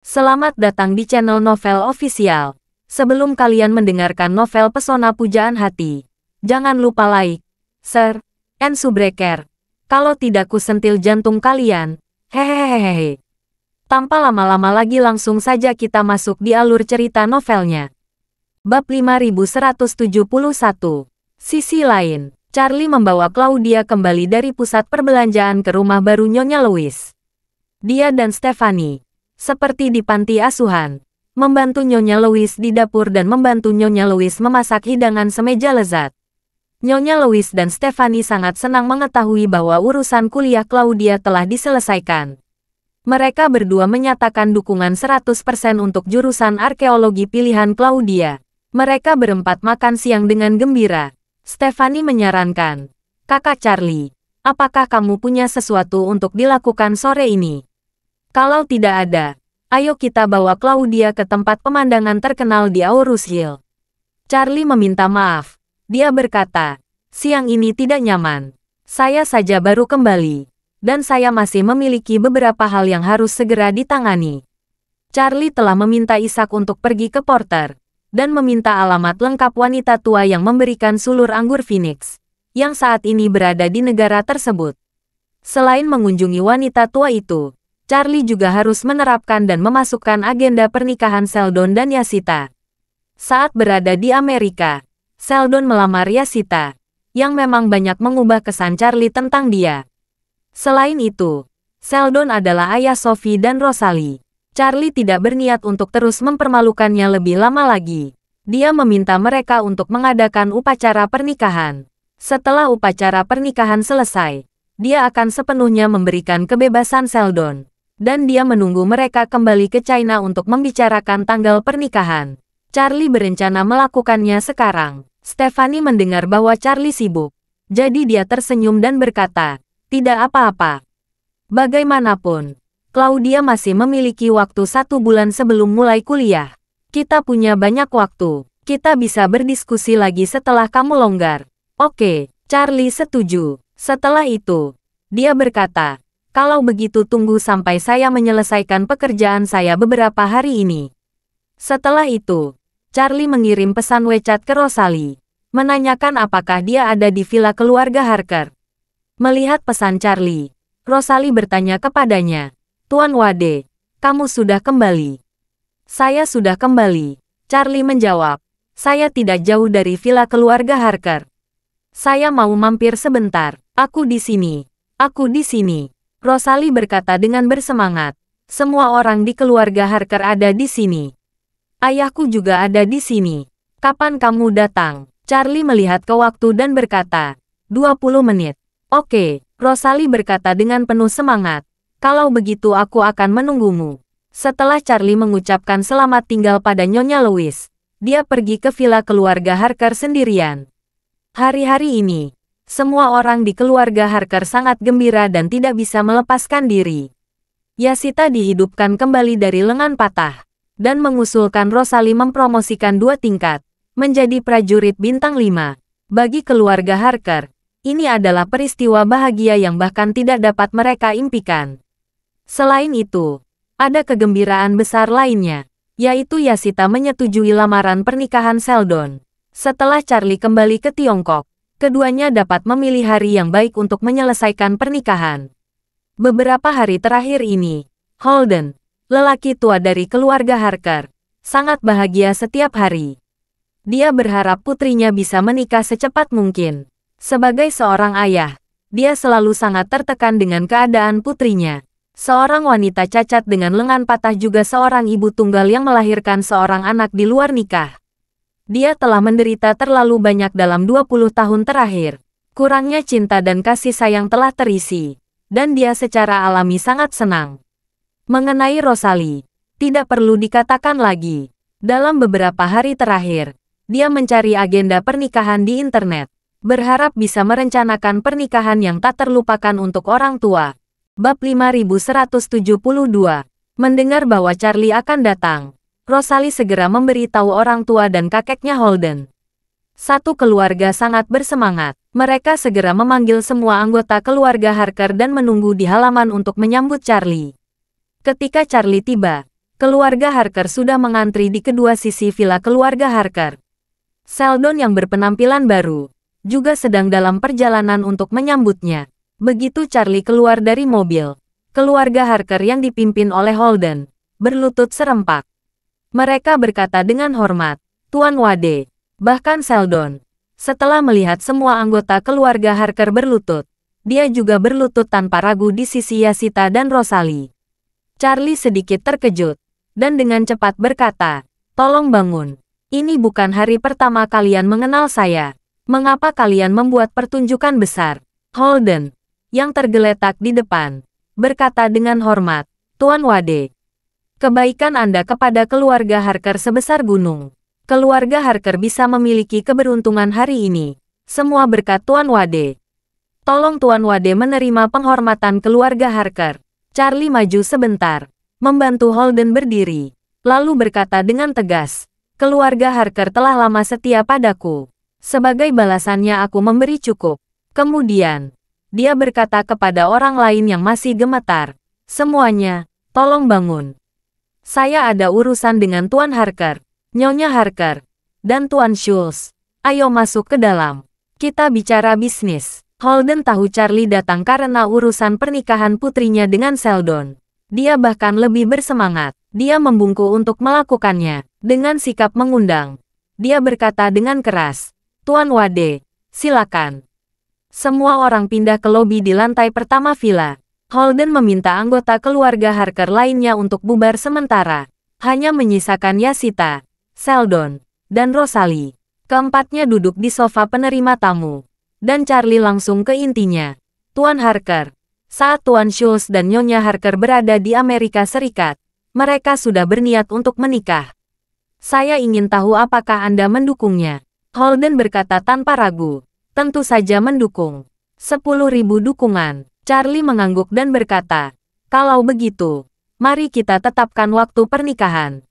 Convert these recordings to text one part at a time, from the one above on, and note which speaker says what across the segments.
Speaker 1: Selamat datang di channel Novel Official. Sebelum kalian mendengarkan novel Pesona Pujaan Hati, jangan lupa like, share, and subscribe. Kalau tidak kusentil jantung kalian. Hehehehe. Tanpa lama-lama lagi langsung saja kita masuk di alur cerita novelnya. Bab 5171. Sisi lain, Charlie membawa Claudia kembali dari pusat perbelanjaan ke rumah baru Nyonya Louise. Dia dan Stephanie, seperti di panti asuhan, membantu Nyonya Louise di dapur dan membantu Nyonya Louise memasak hidangan semeja lezat. Nyonya Louise dan Stephanie sangat senang mengetahui bahwa urusan kuliah Claudia telah diselesaikan. Mereka berdua menyatakan dukungan 100% untuk jurusan arkeologi pilihan Claudia. Mereka berempat makan siang dengan gembira. Stephanie menyarankan, "Kakak Charlie, apakah kamu punya sesuatu untuk dilakukan sore ini? Kalau tidak ada, ayo kita bawa Claudia ke tempat pemandangan terkenal di Aurus Hill." Charlie meminta maaf. Dia berkata, "Siang ini tidak nyaman. Saya saja baru kembali, dan saya masih memiliki beberapa hal yang harus segera ditangani." Charlie telah meminta Ishak untuk pergi ke Porter, dan meminta alamat lengkap wanita tua yang memberikan sulur anggur Phoenix, yang saat ini berada di negara tersebut. Selain mengunjungi wanita tua itu, Charlie juga harus menerapkan dan memasukkan agenda pernikahan Sheldon dan Yasita. Saat berada di Amerika, Sheldon melamar Yasita, yang memang banyak mengubah kesan Charlie tentang dia. Selain itu, Sheldon adalah ayah Sophie dan Rosalie. Charlie tidak berniat untuk terus mempermalukannya lebih lama lagi. Dia meminta mereka untuk mengadakan upacara pernikahan. Setelah upacara pernikahan selesai, dia akan sepenuhnya memberikan kebebasan Sheldon. Dan dia menunggu mereka kembali ke China untuk membicarakan tanggal pernikahan. Charlie berencana melakukannya sekarang. Stephanie mendengar bahwa Charlie sibuk. Jadi dia tersenyum dan berkata, "Tidak apa-apa. Bagaimanapun, Claudia masih memiliki waktu 1 bulan sebelum mulai kuliah. Kita punya banyak waktu. Kita bisa berdiskusi lagi setelah kamu longgar." "Oke," Charlie setuju. Setelah itu, dia berkata, "Kalau begitu tunggu sampai saya menyelesaikan pekerjaan saya beberapa hari ini." Setelah itu, Charlie mengirim pesan WeChat ke Rosalie, menanyakan apakah dia ada di villa keluarga Harker. Melihat pesan Charlie, Rosalie bertanya kepadanya, "Tuan Wade, kamu sudah kembali?" "Saya sudah kembali," Charlie menjawab. "Saya tidak jauh dari villa keluarga Harker. Saya mau mampir sebentar." "Aku di sini. Aku di sini," Rosalie berkata dengan bersemangat. "Semua orang di keluarga Harker ada di sini. Ayahku juga ada di sini. Kapan kamu datang?" Charlie melihat ke waktu dan berkata, 20 menit. "Oke," Rosalie berkata dengan penuh semangat. "Kalau begitu aku akan menunggumu." Setelah Charlie mengucapkan selamat tinggal pada Nyonya Louise, dia pergi ke villa keluarga Harker sendirian. Hari-hari ini, semua orang di keluarga Harker sangat gembira dan tidak bisa melepaskan diri. Yasita dihidupkan kembali dari lengan patah, dan mengusulkan Rosalie mempromosikan 2 tingkat, menjadi prajurit bintang 5. Bagi keluarga Harker, ini adalah peristiwa bahagia yang bahkan tidak dapat mereka impikan. Selain itu, ada kegembiraan besar lainnya, yaitu Yasita menyetujui lamaran pernikahan Sheldon. Setelah Charlie kembali ke Tiongkok, keduanya dapat memilih hari yang baik untuk menyelesaikan pernikahan. Beberapa hari terakhir ini, Holden, lelaki tua dari keluarga Harker, sangat bahagia setiap hari. Dia berharap putrinya bisa menikah secepat mungkin. Sebagai seorang ayah, dia selalu sangat tertekan dengan keadaan putrinya. Seorang wanita cacat dengan lengan patah juga seorang ibu tunggal yang melahirkan seorang anak di luar nikah. Dia telah menderita terlalu banyak dalam 20 tahun terakhir. Kurangnya cinta dan kasih sayang telah terisi, dan dia secara alami sangat senang. Mengenai Rosalie, tidak perlu dikatakan lagi. Dalam beberapa hari terakhir, dia mencari agenda pernikahan di internet, berharap bisa merencanakan pernikahan yang tak terlupakan untuk orang tua. Bab 5172. Mendengar bahwa Charlie akan datang, Rosalie segera memberitahu orang tua dan kakeknya Holden. Satu keluarga sangat bersemangat. Mereka segera memanggil semua anggota keluarga Harker dan menunggu di halaman untuk menyambut Charlie. Ketika Charlie tiba, Keluarga Harker sudah mengantri di kedua sisi villa keluarga Harker. Sheldon yang berpenampilan baru juga sedang dalam perjalanan untuk menyambutnya. Begitu Charlie keluar dari mobil, keluarga Harker yang dipimpin oleh Holden berlutut serempak. Mereka berkata dengan hormat, "Tuan Wade." Bahkan Sheldon, setelah melihat semua anggota keluarga Harker berlutut, dia juga berlutut tanpa ragu di sisi Yasita dan Rosalie. Charlie sedikit terkejut, dan dengan cepat berkata, "Tolong bangun. Ini bukan hari pertama kalian mengenal saya. Mengapa kalian membuat pertunjukan besar?" Holden, yang tergeletak di depan, berkata dengan hormat, "Tuan Wade. Kebaikan Anda kepada keluarga Harker sebesar gunung. Keluarga Harker bisa memiliki keberuntungan hari ini. Semua berkat Tuan Wade. Tolong Tuan Wade menerima penghormatan keluarga Harker." Charlie maju sebentar, membantu Holden berdiri, lalu berkata dengan tegas, "Keluarga Harker telah lama setia padaku. Sebagai balasannya aku memberi cukup." Kemudian, dia berkata kepada orang lain yang masih gemetar, "Semuanya, tolong bangun. Saya ada urusan dengan Tuan Harker, Nyonya Harker, dan Tuan Schultz. Ayo masuk ke dalam. Kita bicara bisnis." Holden tahu Charlie datang karena urusan pernikahan putrinya dengan Sheldon. Dia bahkan lebih bersemangat. Dia membungkuk untuk melakukannya. Dengan sikap mengundang, dia berkata dengan keras, "Tuan Wade, silakan." Semua orang pindah ke lobi di lantai pertama villa. Holden meminta anggota keluarga Harker lainnya untuk bubar sementara. Hanya menyisakan Yasita, Sheldon, dan Rosalie. Keempatnya duduk di sofa penerima tamu. Dan Charlie langsung ke intinya. "Tuan Harker, saat Tuan Schultz dan Nyonya Harker berada di Amerika Serikat, mereka sudah berniat untuk menikah. Saya ingin tahu apakah Anda mendukungnya?" Holden berkata tanpa ragu, "Tentu saja mendukung. 10.000 dukungan." Charlie mengangguk dan berkata, "Kalau begitu, mari kita tetapkan waktu pernikahan.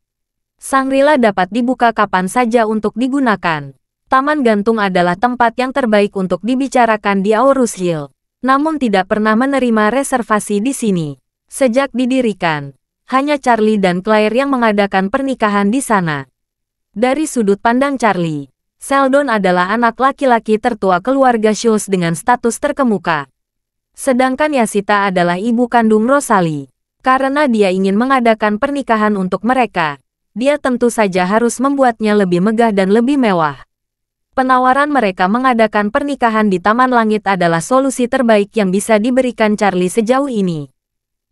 Speaker 1: Shangri-La dapat dibuka kapan saja untuk digunakan. Taman Gantung adalah tempat yang terbaik untuk dibicarakan di Aurus Hill, namun tidak pernah menerima reservasi di sini. Sejak didirikan, hanya Charlie dan Claire yang mengadakan pernikahan di sana." Dari sudut pandang Charlie, Sheldon adalah anak laki-laki tertua keluarga Schultz dengan status terkemuka. Sedangkan Yasita adalah ibu kandung Rosalie. Karena dia ingin mengadakan pernikahan untuk mereka, dia tentu saja harus membuatnya lebih megah dan lebih mewah. Penawaran mereka mengadakan pernikahan di Taman Langit adalah solusi terbaik yang bisa diberikan Charlie sejauh ini.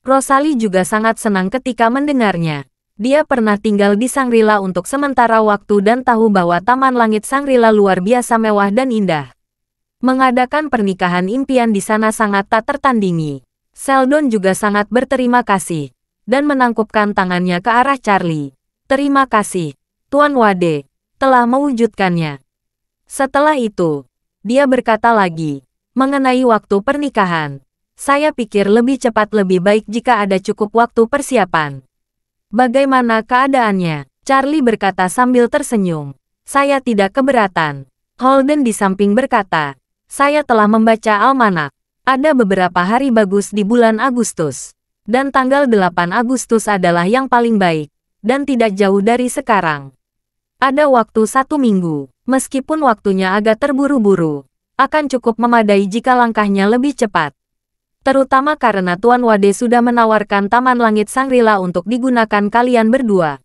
Speaker 1: Rosalie juga sangat senang ketika mendengarnya. Dia pernah tinggal di Shangri-La untuk sementara waktu dan tahu bahwa Taman Langit Shangri-La luar biasa mewah dan indah. Mengadakan pernikahan impian di sana sangat tak tertandingi. Sheldon juga sangat berterima kasih, dan menangkupkan tangannya ke arah Charlie. "Terima kasih, Tuan Wade, telah mewujudkannya." Setelah itu, dia berkata lagi, "Mengenai waktu pernikahan, saya pikir lebih cepat lebih baik jika ada cukup waktu persiapan." "Bagaimana keadaannya?" Charlie berkata sambil tersenyum. "Saya tidak keberatan." Holden di samping berkata, "Saya telah membaca almanak. Ada beberapa hari bagus di bulan Agustus. Dan tanggal 8 Agustus adalah yang paling baik, dan tidak jauh dari sekarang. Ada waktu 1 minggu, meskipun waktunya agak terburu-buru. Akan cukup memadai jika langkahnya lebih cepat. Terutama karena Tuan Wade sudah menawarkan Taman Langit Shangri-La untuk digunakan kalian berdua.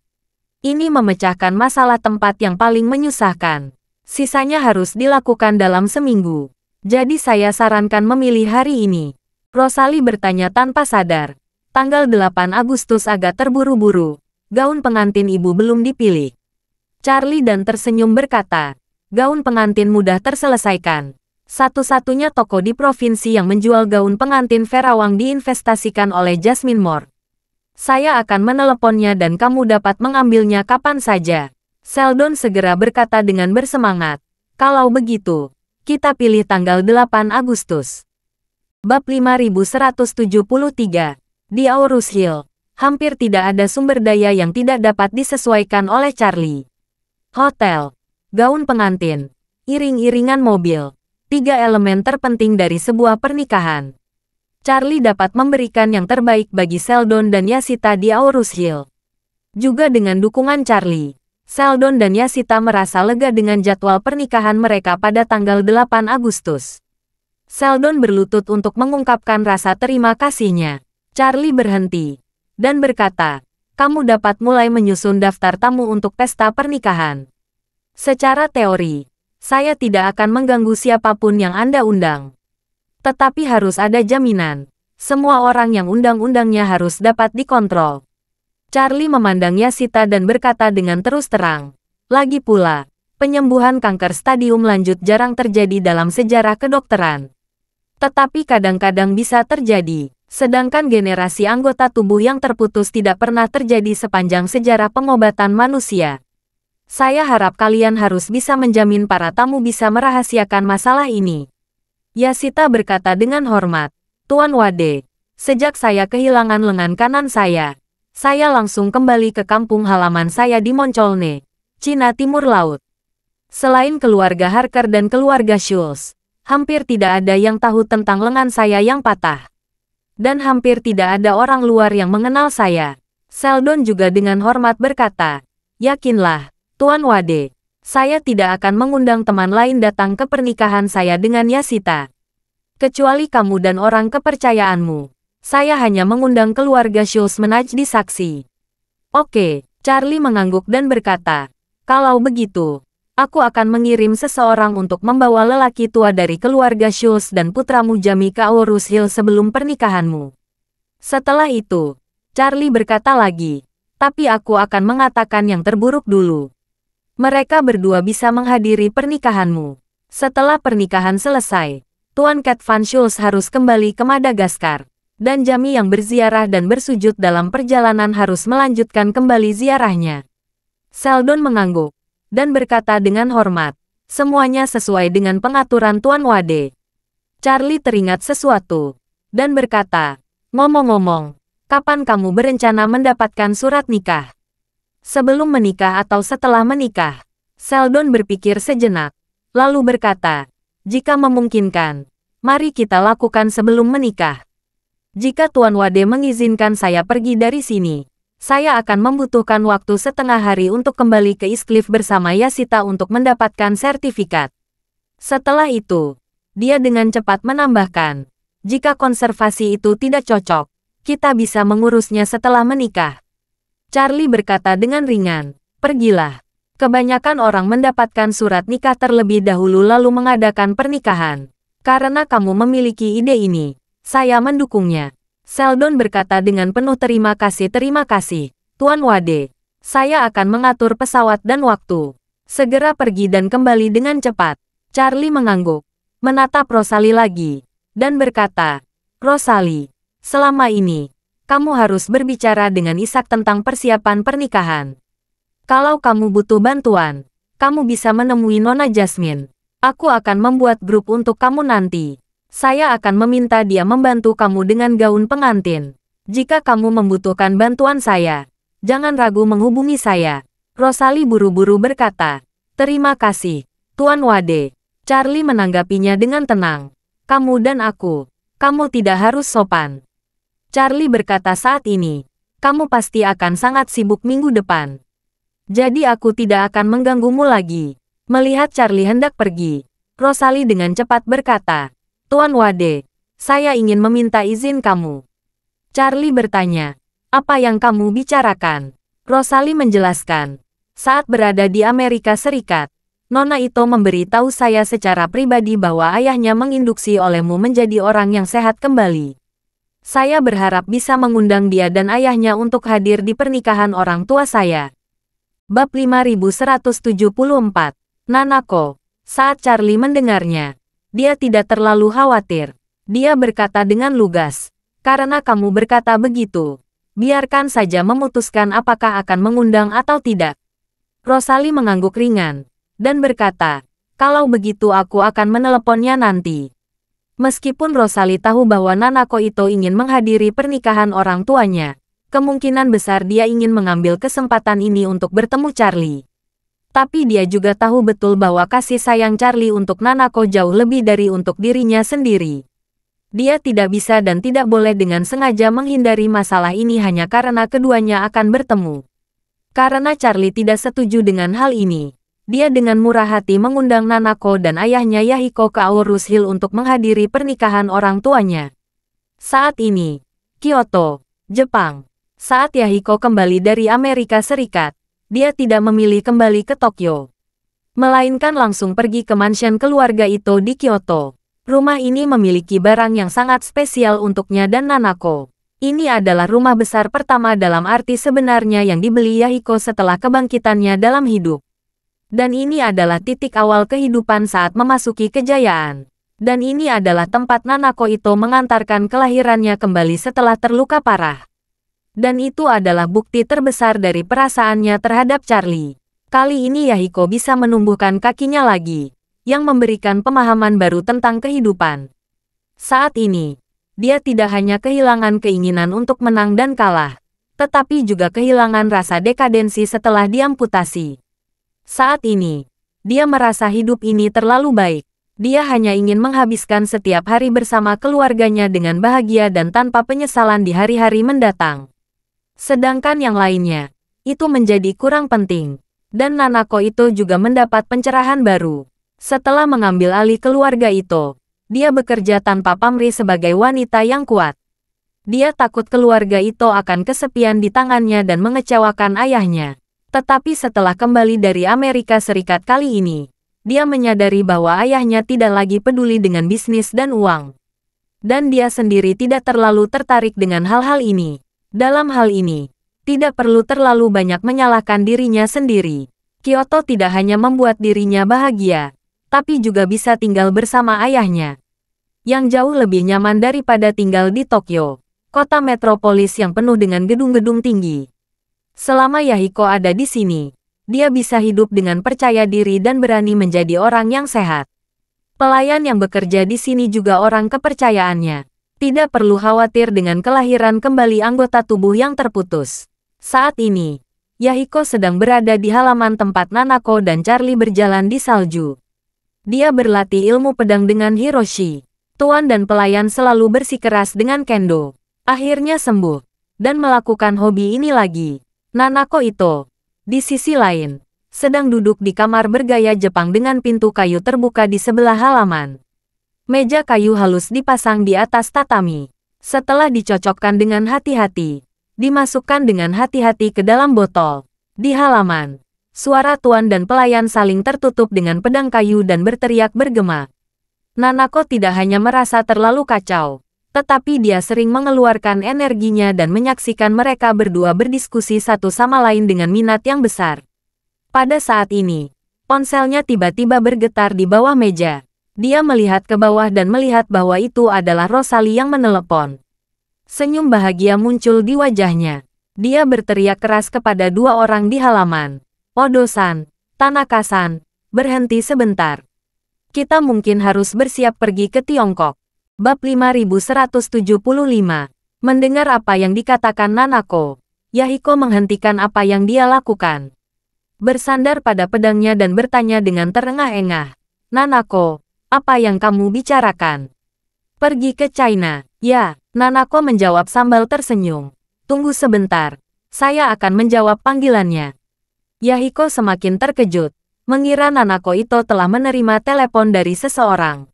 Speaker 1: Ini memecahkan masalah tempat yang paling menyusahkan. Sisanya harus dilakukan dalam seminggu. Jadi saya sarankan memilih hari ini." Rosalie bertanya tanpa sadar. "Tanggal 8 Agustus agak terburu-buru. Gaun pengantin ibu belum dipilih." Charlie dan tersenyum berkata, "Gaun pengantin mudah terselesaikan. Satu-satunya toko di provinsi yang menjual gaun pengantin Ferawang diinvestasikan oleh Jasmine Moore. Saya akan meneleponnya dan kamu dapat mengambilnya kapan saja." Sheldon segera berkata dengan bersemangat, "Kalau begitu, kita pilih tanggal 8 Agustus. Bab 5173. Di Aurus Hill, hampir tidak ada sumber daya yang tidak dapat disesuaikan oleh Charlie. Hotel, gaun pengantin, iring-iringan mobil, 3 elemen terpenting dari sebuah pernikahan. Charlie dapat memberikan yang terbaik bagi Sheldon dan Yasita di Aurus Hill. Juga dengan dukungan Charlie, Sheldon dan Yashita merasa lega dengan jadwal pernikahan mereka pada tanggal 8 Agustus. Sheldon berlutut untuk mengungkapkan rasa terima kasihnya. Charlie berhenti dan berkata, "Kamu dapat mulai menyusun daftar tamu untuk pesta pernikahan. Secara teori, saya tidak akan mengganggu siapapun yang Anda undang. Tetapi harus ada jaminan. Semua orang yang undang-undangnya harus dapat dikontrol." Charlie memandang Yashita dan berkata dengan terus terang, "Lagi pula, penyembuhan kanker stadium lanjut jarang terjadi dalam sejarah kedokteran. Tetapi kadang-kadang bisa terjadi, sedangkan generasi anggota tubuh yang terputus tidak pernah terjadi sepanjang sejarah pengobatan manusia. Saya harap kalian harus bisa menjamin para tamu bisa merahasiakan masalah ini." Yashita berkata dengan hormat, "Tuan Wade, sejak saya kehilangan lengan kanan saya langsung kembali ke kampung halaman saya di Moncholne, Cina Timur Laut. Selain keluarga Harker dan keluarga Schultz, hampir tidak ada yang tahu tentang lengan saya yang patah. Dan hampir tidak ada orang luar yang mengenal saya." Sheldon juga dengan hormat berkata, "Yakinlah, Tuan Wade, saya tidak akan mengundang teman lain datang ke pernikahan saya dengan Yashita. Kecuali kamu dan orang kepercayaanmu. Saya hanya mengundang keluarga Schultz menjadi saksi." "Oke," Charlie mengangguk dan berkata, "Kalau begitu, aku akan mengirim seseorang untuk membawa lelaki tua dari keluarga Schultz dan putramu Jamie ke Aurus Hill sebelum pernikahanmu." Setelah itu, Charlie berkata lagi, "Tapi aku akan mengatakan yang terburuk dulu. Mereka berdua bisa menghadiri pernikahanmu. Setelah pernikahan selesai, Tuan Cat Van Schultz harus kembali ke Madagaskar. Dan Jamie yang berziarah dan bersujud dalam perjalanan harus melanjutkan kembali ziarahnya." Sheldon mengangguk dan berkata dengan hormat, "Semuanya sesuai dengan pengaturan Tuan Wade." Charlie teringat sesuatu dan berkata, "Ngomong-ngomong, kapan kamu berencana mendapatkan surat nikah? Sebelum menikah atau setelah menikah?" Sheldon berpikir sejenak, lalu berkata, "Jika memungkinkan, mari kita lakukan sebelum menikah. Jika Tuan Wade mengizinkan saya pergi dari sini, saya akan membutuhkan waktu setengah hari untuk kembali ke Eastcliff bersama Yashita untuk mendapatkan sertifikat." Setelah itu, dia dengan cepat menambahkan, "Jika konservasi itu tidak cocok, kita bisa mengurusnya setelah menikah." Charlie berkata dengan ringan, "Pergilah. Kebanyakan orang mendapatkan surat nikah terlebih dahulu lalu mengadakan pernikahan. Karena kamu memiliki ide ini, saya mendukungnya." Sheldon berkata dengan penuh terima kasih, "Terima kasih, Tuan Wade. Saya akan mengatur pesawat dan waktu. Segera pergi dan kembali dengan cepat." Charlie mengangguk, menatap Rosalie lagi, dan berkata, "Rosalie, selama ini, kamu harus berbicara dengan Ishak tentang persiapan pernikahan. Kalau kamu butuh bantuan, kamu bisa menemui Nona Jasmine. Aku akan membuat grup untuk kamu nanti. Saya akan meminta dia membantu kamu dengan gaun pengantin. Jika kamu membutuhkan bantuan saya, jangan ragu menghubungi saya." Rosalie buru-buru berkata, "Terima kasih, Tuan Wade." Charlie menanggapinya dengan tenang, "Kamu dan aku, kamu tidak harus sopan." Charlie berkata saat ini, "Kamu pasti akan sangat sibuk minggu depan. Jadi aku tidak akan mengganggumu lagi." Melihat Charlie hendak pergi, Rosalie dengan cepat berkata, "Tuan Wade, saya ingin meminta izin kamu." Charlie bertanya, "Apa yang kamu bicarakan?" Rosalie menjelaskan, "Saat berada di Amerika Serikat, Nona Ito memberitahu saya secara pribadi bahwa ayahnya menginduksi olehmu menjadi orang yang sehat kembali. Saya berharap bisa mengundang dia dan ayahnya untuk hadir di pernikahan orang tua saya." Bab 5174. Nanako. Saat Charlie mendengarnya, dia tidak terlalu khawatir. Dia berkata dengan lugas, "Karena kamu berkata begitu, biarkan saja memutuskan apakah akan mengundang atau tidak." Rosalie mengangguk ringan dan berkata, "Kalau begitu aku akan meneleponnya nanti." Meskipun Rosalie tahu bahwa Nanako Ito ingin menghadiri pernikahan orang tuanya, kemungkinan besar dia ingin mengambil kesempatan ini untuk bertemu Charlie. Tapi dia juga tahu betul bahwa kasih sayang Charlie untuk Nanako jauh lebih dari untuk dirinya sendiri. Dia tidak bisa dan tidak boleh dengan sengaja menghindari masalah ini hanya karena keduanya akan bertemu. Karena Charlie tidak setuju dengan hal ini, dia dengan murah hati mengundang Nanako dan ayahnya Yahiko ke Aorus Hill untuk menghadiri pernikahan orang tuanya. Saat ini, Kyoto, Jepang. Saat Yahiko kembali dari Amerika Serikat, dia tidak memilih kembali ke Tokyo, melainkan langsung pergi ke mansion keluarga Ito di Kyoto. Rumah ini memiliki barang yang sangat spesial untuknya dan Nanako. Ini adalah rumah besar pertama dalam arti sebenarnya yang dibeli Yahiko setelah kebangkitannya dalam hidup. Dan ini adalah titik awal kehidupan saat memasuki kejayaan. Dan ini adalah tempat Nanako Ito mengantarkan kelahirannya kembali setelah terluka parah. Dan itu adalah bukti terbesar dari perasaannya terhadap Charlie. Kali ini Yahiko bisa menumbuhkan kakinya lagi, yang memberikan pemahaman baru tentang kehidupan. Saat ini, dia tidak hanya kehilangan keinginan untuk menang dan kalah, tetapi juga kehilangan rasa dekadensi setelah diamputasi. Saat ini, dia merasa hidup ini terlalu baik. Dia hanya ingin menghabiskan setiap hari bersama keluarganya dengan bahagia dan tanpa penyesalan di hari-hari mendatang. Sedangkan yang lainnya, itu menjadi kurang penting. Dan Nanako Ito juga mendapat pencerahan baru. Setelah mengambil alih keluarga Ito, dia bekerja tanpa pamrih sebagai wanita yang kuat. Dia takut keluarga Ito akan kesepian di tangannya dan mengecewakan ayahnya. Tetapi setelah kembali dari Amerika Serikat kali ini, dia menyadari bahwa ayahnya tidak lagi peduli dengan bisnis dan uang. Dan dia sendiri tidak terlalu tertarik dengan hal-hal ini. Dalam hal ini, tidak perlu terlalu banyak menyalahkan dirinya sendiri. Kyoto tidak hanya membuat dirinya bahagia, tapi juga bisa tinggal bersama ayahnya, yang jauh lebih nyaman daripada tinggal di Tokyo, kota metropolis yang penuh dengan gedung-gedung tinggi. Selama Yahiko ada di sini, dia bisa hidup dengan percaya diri dan berani menjadi orang yang sehat. Pelayan yang bekerja di sini juga orang kepercayaannya. Tidak perlu khawatir dengan kelahiran kembali anggota tubuh yang terputus. Saat ini, Yahiko sedang berada di halaman tempat Nanako dan Charlie berjalan di salju. Dia berlatih ilmu pedang dengan Hiroshi. Tuan dan pelayan selalu bersikeras dengan kendo. Akhirnya sembuh, dan melakukan hobi ini lagi. Nanako Ito, di sisi lain, sedang duduk di kamar bergaya Jepang dengan pintu kayu terbuka di sebelah halaman. Meja kayu halus dipasang di atas tatami. Setelah dicocokkan dengan hati-hati, dimasukkan dengan hati-hati ke dalam botol. Di halaman, suara tuan dan pelayan saling tertutup dengan pedang kayu dan berteriak bergema. Nanako tidak hanya merasa terlalu kacau, tetapi dia sering mengeluarkan energinya dan menyaksikan mereka berdua berdiskusi satu sama lain dengan minat yang besar. Pada saat ini, ponselnya tiba-tiba bergetar di bawah meja. Dia melihat ke bawah dan melihat bahwa itu adalah Rosalie yang menelepon. Senyum bahagia muncul di wajahnya. Dia berteriak keras kepada dua orang di halaman. Odo-san, Tanaka-san, berhenti sebentar. Kita mungkin harus bersiap pergi ke Tiongkok. Bab 5175. Mendengar apa yang dikatakan Nanako, Yahiko menghentikan apa yang dia lakukan. Bersandar pada pedangnya dan bertanya dengan terengah-engah. Nanako, apa yang kamu bicarakan? Pergi ke China. Ya, Nanako menjawab sambil tersenyum. Tunggu sebentar, saya akan menjawab panggilannya. Yahiko semakin terkejut, mengira Nanako Ito telah menerima telepon dari seseorang.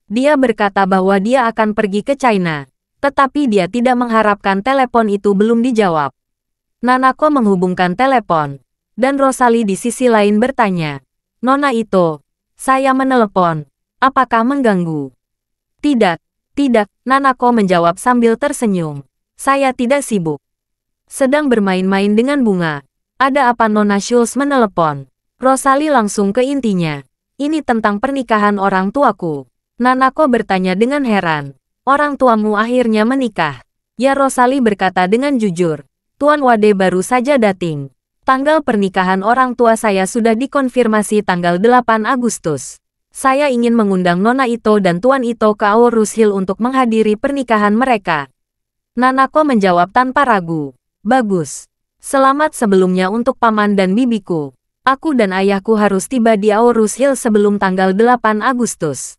Speaker 1: Dia berkata bahwa dia akan pergi ke China, tetapi dia tidak mengharapkan telepon itu belum dijawab. Nanako menghubungkan telepon, dan Rosalie di sisi lain bertanya, Nona Ito, saya menelepon, apakah mengganggu? Tidak, Nanako menjawab sambil tersenyum. Saya tidak sibuk. Sedang bermain-main dengan bunga. Ada apa Nona Schultz menelepon? Rosalie langsung ke intinya. Ini tentang pernikahan orang tuaku. Nanako bertanya dengan heran. Orang tuamu akhirnya menikah. Ya, Rosalie berkata dengan jujur. Tuan Wade baru saja dating. Tanggal pernikahan orang tua saya sudah dikonfirmasi tanggal 8 Agustus. Saya ingin mengundang Nona Ito dan Tuan Ito ke Aorus Hill untuk menghadiri pernikahan mereka. Nanako menjawab tanpa ragu. Bagus. Selamat sebelumnya untuk paman dan bibiku. Aku dan ayahku harus tiba di Aorus Hill sebelum tanggal 8 Agustus.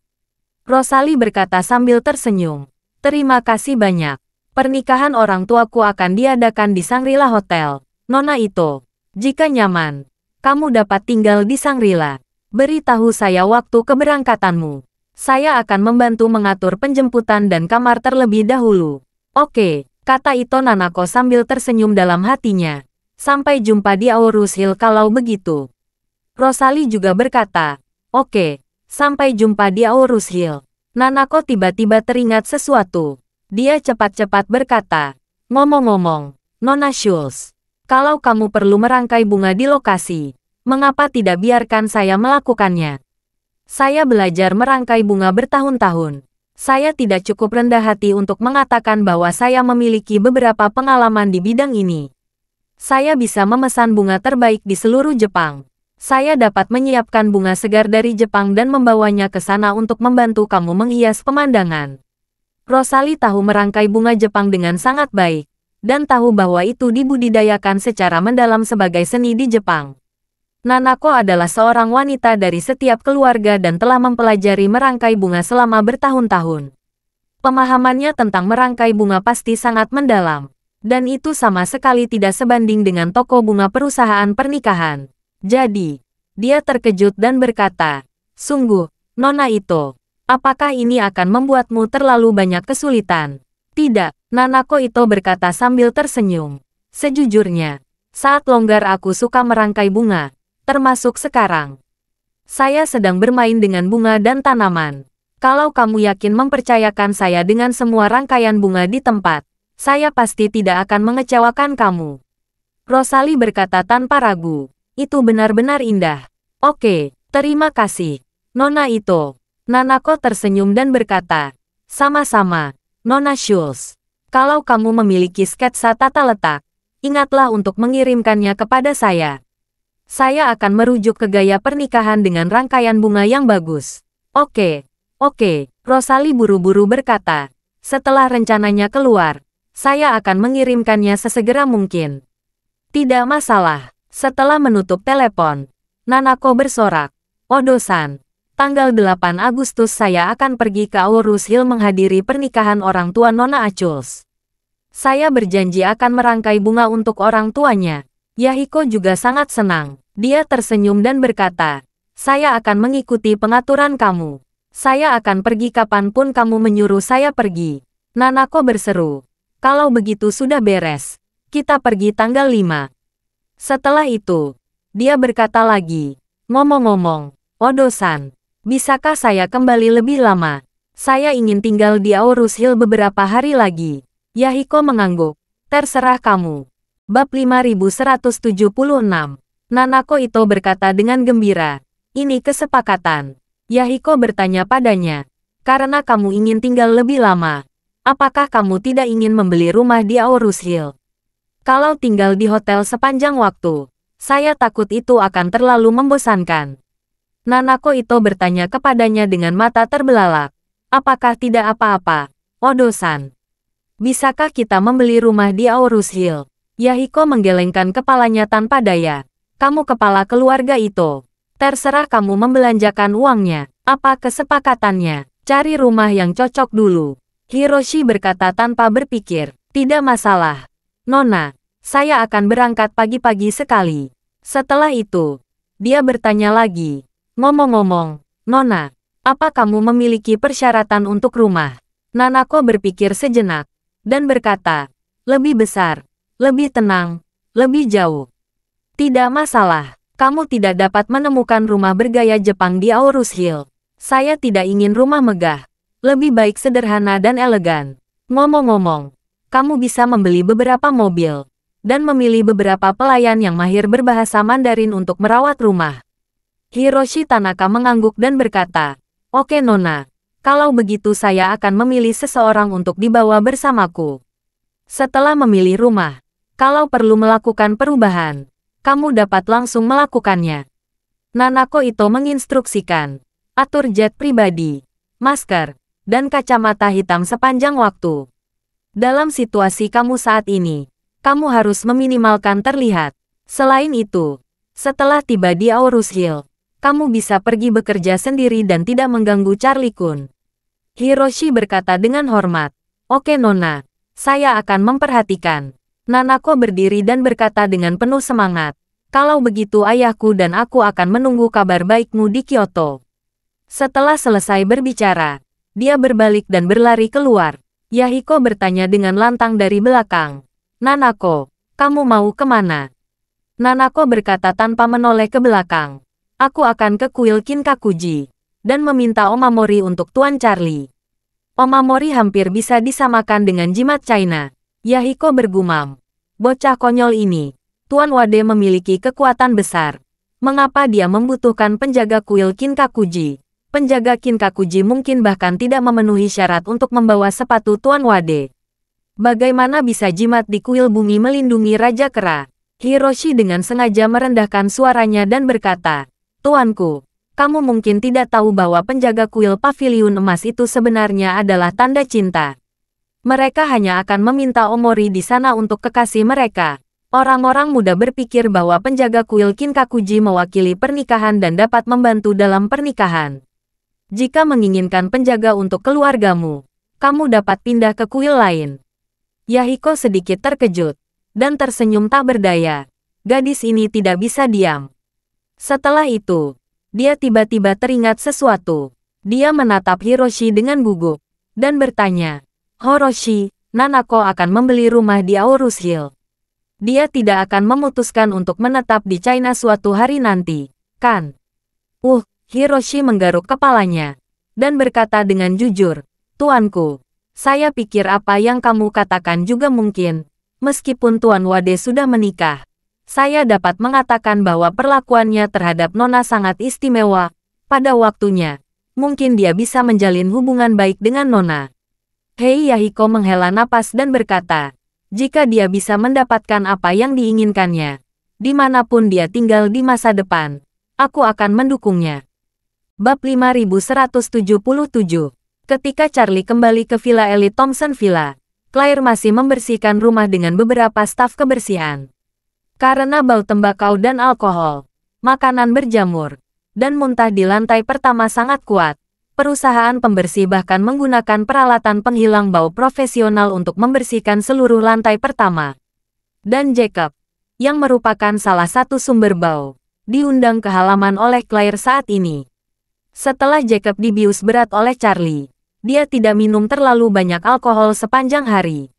Speaker 1: Rosalie berkata sambil tersenyum. Terima kasih banyak. Pernikahan orang tuaku akan diadakan di Shangri-La Hotel, Nona Ito. Jika nyaman, kamu dapat tinggal di Shangri-La. Beritahu saya waktu keberangkatanmu. Saya akan membantu mengatur penjemputan dan kamar terlebih dahulu. Oke, kata Ito Nanako sambil tersenyum dalam hatinya. Sampai jumpa di Aorus Hill kalau begitu. Rosalie juga berkata, oke, sampai jumpa di Aorus Hill. Nanako tiba-tiba teringat sesuatu. Dia cepat-cepat berkata, ngomong-ngomong, Nona Schultz, kalau kamu perlu merangkai bunga di lokasi, mengapa tidak biarkan saya melakukannya? Saya belajar merangkai bunga bertahun-tahun. Saya tidak cukup rendah hati untuk mengatakan bahwa saya memiliki beberapa pengalaman di bidang ini. Saya bisa memesan bunga terbaik di seluruh Jepang. Saya dapat menyiapkan bunga segar dari Jepang dan membawanya ke sana untuk membantu kamu menghias pemandangan. Rosalie tahu merangkai bunga Jepang dengan sangat baik, dan tahu bahwa itu dibudidayakan secara mendalam sebagai seni di Jepang. Nanako adalah seorang wanita dari setiap keluarga dan telah mempelajari merangkai bunga selama bertahun-tahun. Pemahamannya tentang merangkai bunga pasti sangat mendalam. Dan itu sama sekali tidak sebanding dengan toko bunga perusahaan pernikahan. Jadi, dia terkejut dan berkata, sungguh, Nona Ito, apakah ini akan membuatmu terlalu banyak kesulitan? Tidak, Nanako Ito berkata sambil tersenyum. Sejujurnya, saat longgar aku suka merangkai bunga, termasuk sekarang. Saya sedang bermain dengan bunga dan tanaman. Kalau kamu yakin mempercayakan saya dengan semua rangkaian bunga di tempat, saya pasti tidak akan mengecewakan kamu. Rosalie berkata tanpa ragu. Itu benar-benar indah. Oke, terima kasih, Nona Ito. Nanako tersenyum dan berkata, sama-sama, Nona Schultz. Kalau kamu memiliki sketsa tata letak, ingatlah untuk mengirimkannya kepada saya. Saya akan merujuk ke gaya pernikahan dengan rangkaian bunga yang bagus. Oke, Rosalie buru-buru berkata. Setelah rencananya keluar, saya akan mengirimkannya sesegera mungkin. Tidak masalah. Setelah menutup telepon, Nanako bersorak. Odo-san, tanggal 8 Agustus saya akan pergi ke Aorus Hill menghadiri pernikahan orang tua Nona Achuls. Saya berjanji akan merangkai bunga untuk orang tuanya. Yahiko juga sangat senang. Dia tersenyum dan berkata, saya akan mengikuti pengaturan kamu. Saya akan pergi kapanpun kamu menyuruh saya pergi. Nanako berseru. Kalau begitu sudah beres. Kita pergi tanggal 5. Setelah itu, dia berkata lagi, ngomong-ngomong, Odo-san, bisakah saya kembali lebih lama? Saya ingin tinggal di Aorus Hill beberapa hari lagi. Yahiko mengangguk. Terserah kamu. Bab 5176. Nanako Ito berkata dengan gembira. Ini kesepakatan. Yahiko bertanya padanya. Karena kamu ingin tinggal lebih lama, apakah kamu tidak ingin membeli rumah di Aorus Hill? Kalau tinggal di hotel sepanjang waktu, saya takut itu akan terlalu membosankan. Nanako Ito bertanya kepadanya dengan mata terbelalak. Apakah tidak apa-apa, Odo-san? Bisakah kita membeli rumah di Aorus Hill? Yahiko menggelengkan kepalanya tanpa daya. Kamu kepala keluarga Ito. Terserah kamu membelanjakan uangnya. Apa kesepakatannya? Cari rumah yang cocok dulu. Hiroshi berkata tanpa berpikir. Tidak masalah, Nona. Saya akan berangkat pagi-pagi sekali. Setelah itu, dia bertanya lagi. Ngomong-ngomong, Nona, apa kamu memiliki persyaratan untuk rumah? Nanako berpikir sejenak, dan berkata, lebih besar, lebih tenang, lebih jauh. Tidak masalah, kamu tidak dapat menemukan rumah bergaya Jepang di Aorus Hill. Saya tidak ingin rumah megah, lebih baik sederhana dan elegan. Ngomong-ngomong, kamu bisa membeli beberapa mobil, dan memilih beberapa pelayan yang mahir berbahasa Mandarin untuk merawat rumah. Hiroshi Tanaka mengangguk dan berkata, oke Nona, kalau begitu saya akan memilih seseorang untuk dibawa bersamaku. Setelah memilih rumah, kalau perlu melakukan perubahan, kamu dapat langsung melakukannya. Nanako Ito menginstruksikan, atur jet pribadi, masker, dan kacamata hitam sepanjang waktu. Dalam situasi kamu saat ini, kamu harus meminimalkan terlihat. Selain itu, setelah tiba di Aorus Hill, kamu bisa pergi bekerja sendiri dan tidak mengganggu Charlie Kun. Hiroshi berkata dengan hormat. Oke Nona, saya akan memperhatikan. Nanako berdiri dan berkata dengan penuh semangat. Kalau begitu ayahku dan aku akan menunggu kabar baikmu di Kyoto. Setelah selesai berbicara, dia berbalik dan berlari keluar. Yahiko bertanya dengan lantang dari belakang. Nanako, kamu mau kemana? Nanako berkata tanpa menoleh ke belakang. Aku akan ke kuil Kinkakuji dan meminta Omamori untuk Tuan Charlie. Omamori hampir bisa disamakan dengan jimat China. Yahiko bergumam. Bocah konyol ini. Tuan Wade memiliki kekuatan besar. Mengapa dia membutuhkan penjaga kuil Kinkakuji? Penjaga Kinkakuji mungkin bahkan tidak memenuhi syarat untuk membawa sepatu Tuan Wade. Bagaimana bisa jimat di kuil bumi melindungi Raja Kera? Hiroshi dengan sengaja merendahkan suaranya dan berkata, Tuanku, kamu mungkin tidak tahu bahwa penjaga kuil paviliun emas itu sebenarnya adalah tanda cinta. Mereka hanya akan meminta Omori di sana untuk kekasih mereka. Orang-orang muda berpikir bahwa penjaga kuil Kinkakuji mewakili pernikahan dan dapat membantu dalam pernikahan. Jika menginginkan penjaga untuk keluargamu, kamu dapat pindah ke kuil lain. Yahiko sedikit terkejut dan tersenyum tak berdaya. Gadis ini tidak bisa diam. Setelah itu, dia tiba-tiba teringat sesuatu. Dia menatap Hiroshi dengan gugup dan bertanya, Hiroshi, Nanako akan membeli rumah di Aorus Hill. Dia tidak akan memutuskan untuk menetap di China suatu hari nanti, kan? Hiroshi menggaruk kepalanya dan berkata dengan jujur, Tuanku, saya pikir apa yang kamu katakan juga mungkin. Meskipun Tuan Wade sudah menikah, saya dapat mengatakan bahwa perlakuannya terhadap Nona sangat istimewa. Pada waktunya, mungkin dia bisa menjalin hubungan baik dengan Nona. Hei Yahiko menghela napas dan berkata, jika dia bisa mendapatkan apa yang diinginkannya, dimanapun dia tinggal di masa depan, aku akan mendukungnya. Bab 5177. Ketika Charlie kembali ke Villa Elit Thompson Villa, Claire masih membersihkan rumah dengan beberapa staf kebersihan. Karena bau tembakau dan alkohol, makanan berjamur, dan muntah di lantai pertama sangat kuat, perusahaan pembersih bahkan menggunakan peralatan penghilang bau profesional untuk membersihkan seluruh lantai pertama. Dan Jacob, yang merupakan salah satu sumber bau, diundang ke halaman oleh Claire saat ini. Setelah Jacob dibius berat oleh Charlie, dia tidak minum terlalu banyak alkohol sepanjang hari.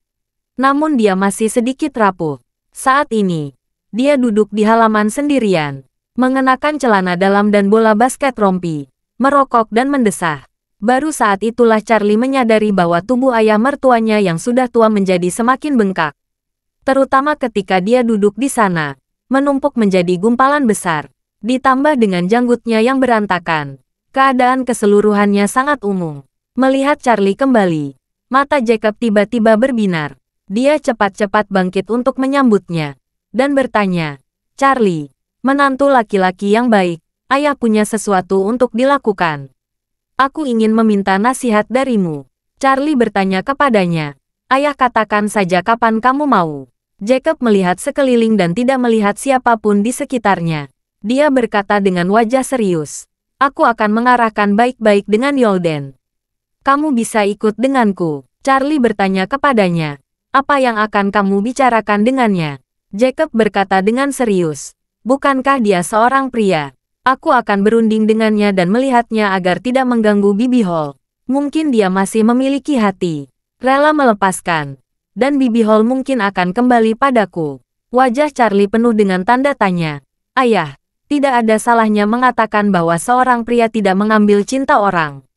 Speaker 1: Namun dia masih sedikit rapuh. Saat ini, dia duduk di halaman sendirian, mengenakan celana dalam dan bola basket rompi, merokok dan mendesah. Baru saat itulah Charlie menyadari bahwa tubuh ayah mertuanya yang sudah tua menjadi semakin bengkak. Terutama ketika dia duduk di sana, menumpuk menjadi gumpalan besar, ditambah dengan janggutnya yang berantakan. Keadaan keseluruhannya sangat umum. Melihat Charlie kembali, mata Jacob tiba-tiba berbinar. Dia cepat-cepat bangkit untuk menyambutnya dan bertanya, Charlie, menantu laki-laki yang baik, ayah punya sesuatu untuk dilakukan. Aku ingin meminta nasihat darimu. Charlie bertanya kepadanya, ayah katakan saja kapan kamu mau. Jacob melihat sekeliling dan tidak melihat siapapun di sekitarnya. Dia berkata dengan wajah serius, aku akan mengarahkan baik-baik dengan Yolden. Kamu bisa ikut denganku. Charlie bertanya kepadanya, apa yang akan kamu bicarakan dengannya? Jacob berkata dengan serius, bukankah dia seorang pria? Aku akan berunding dengannya dan melihatnya agar tidak mengganggu Bibi Hall. Mungkin dia masih memiliki hati, rela melepaskan, dan Bibi Hall mungkin akan kembali padaku. Wajah Charlie penuh dengan tanda tanya. Ayah, tidak ada salahnya mengatakan bahwa seorang pria tidak mengambil cinta orang.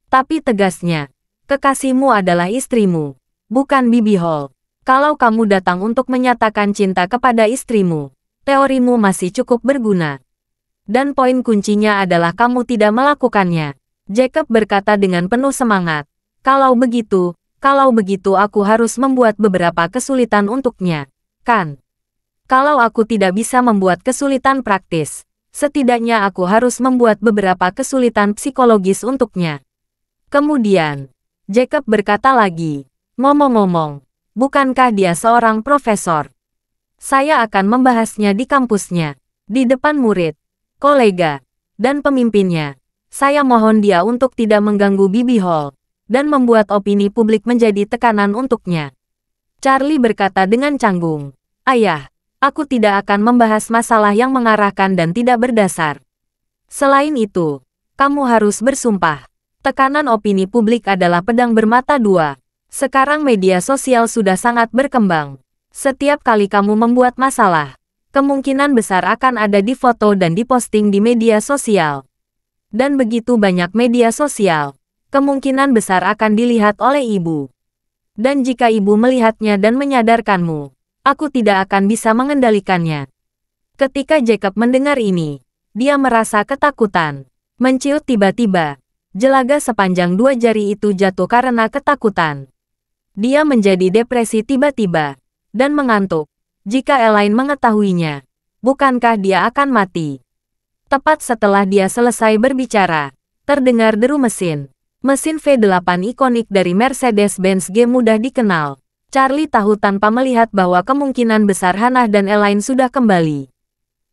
Speaker 1: Tapi tegasnya, kekasihmu adalah istrimu, bukan Bibi Hall. Kalau kamu datang untuk menyatakan cinta kepada istrimu, teorimu masih cukup berguna. Dan poin kuncinya adalah kamu tidak melakukannya. Jacob berkata dengan penuh semangat. Kalau begitu aku harus membuat beberapa kesulitan untuknya, kan? Kalau aku tidak bisa membuat kesulitan praktis, setidaknya aku harus membuat beberapa kesulitan psikologis untuknya. Kemudian, Jacob berkata lagi, ngomong-ngomong, bukankah dia seorang profesor? Saya akan membahasnya di kampusnya, di depan murid, kolega, dan pemimpinnya. Saya mohon dia untuk tidak mengganggu Bibi Hall, dan membuat opini publik menjadi tekanan untuknya. Charlie berkata dengan canggung, Ayah, Aku tidak akan membahas masalah yang mengarahkan dan tidak berdasar. Selain itu, kamu harus bersumpah. Tekanan opini publik adalah pedang bermata dua. Sekarang media sosial sudah sangat berkembang. Setiap kali kamu membuat masalah, kemungkinan besar akan ada di foto dan diposting di media sosial. Dan begitu banyak media sosial, kemungkinan besar akan dilihat oleh ibu. Dan jika ibu melihatnya dan menyadarkanmu, aku tidak akan bisa mengendalikannya. Ketika Jacob mendengar ini, dia merasa ketakutan. Menciut tiba-tiba, jelaga sepanjang 2 jari itu jatuh karena ketakutan. Dia menjadi depresi tiba-tiba, dan mengantuk. Jika Elaine mengetahuinya, bukankah dia akan mati? Tepat setelah dia selesai berbicara, terdengar deru mesin. Mesin V8 ikonik dari Mercedes-Benz G mudah dikenal. Charlie tahu tanpa melihat bahwa kemungkinan besar Hannah dan Elaine sudah kembali.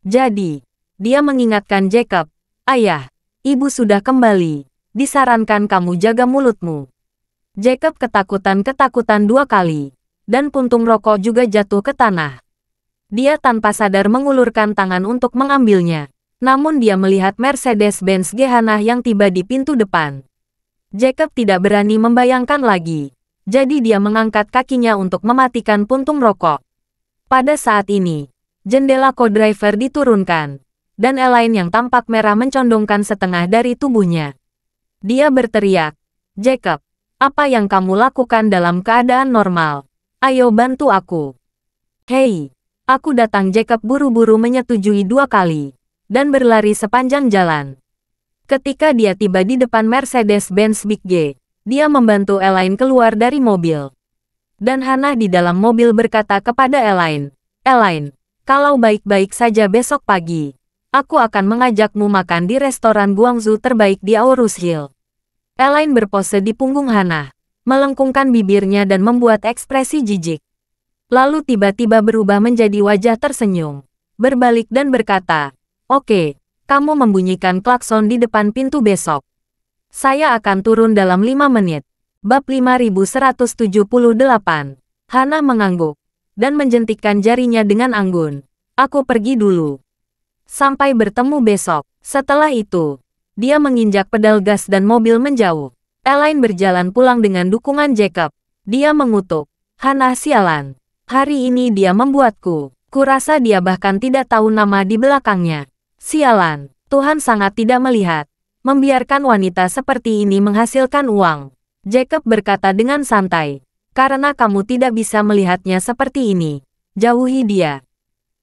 Speaker 1: Jadi, dia mengingatkan Jacob, "Ayah, ibu sudah kembali. Disarankan kamu jaga mulutmu." Jacob ketakutan 2 kali, dan puntung rokok juga jatuh ke tanah. Dia tanpa sadar mengulurkan tangan untuk mengambilnya. Namun dia melihat Mercedes-Benz G Hannah yang tiba di pintu depan. Jacob tidak berani membayangkan lagi. Jadi dia mengangkat kakinya untuk mematikan puntung rokok. Pada saat ini, jendela co-driver diturunkan, dan Elaine yang tampak merah mencondongkan setengah dari tubuhnya. Dia berteriak, "Jacob, apa yang kamu lakukan dalam keadaan normal? Ayo bantu aku." "Hei, aku datang." Jacob buru-buru menyetujui 2 kali, dan berlari sepanjang jalan. Ketika dia tiba di depan Mercedes-Benz Big G, dia membantu Elaine keluar dari mobil. Dan Hannah di dalam mobil berkata kepada Elaine, "Elaine, kalau baik-baik saja besok pagi, aku akan mengajakmu makan di restoran Guangzhou terbaik di Aorus Hill." Elaine berpose di punggung Hannah, melengkungkan bibirnya dan membuat ekspresi jijik. Lalu tiba-tiba berubah menjadi wajah tersenyum, berbalik dan berkata, "Oke, kamu membunyikan klakson di depan pintu besok. Saya akan turun dalam 5 menit. Bab 5178. Hannah mengangguk, dan menjentikkan jarinya dengan anggun. "Aku pergi dulu. Sampai bertemu besok." Setelah itu, dia menginjak pedal gas dan mobil menjauh. Elaine berjalan pulang dengan dukungan Jacob. Dia mengutuk, "Hannah, sialan. Hari ini dia membuatku. Kurasa dia bahkan tidak tahu nama di belakangnya. Sialan, Tuhan sangat tidak melihat. Membiarkan wanita seperti ini menghasilkan uang." Jacob berkata dengan santai, "Karena kamu tidak bisa melihatnya seperti ini, jauhi dia.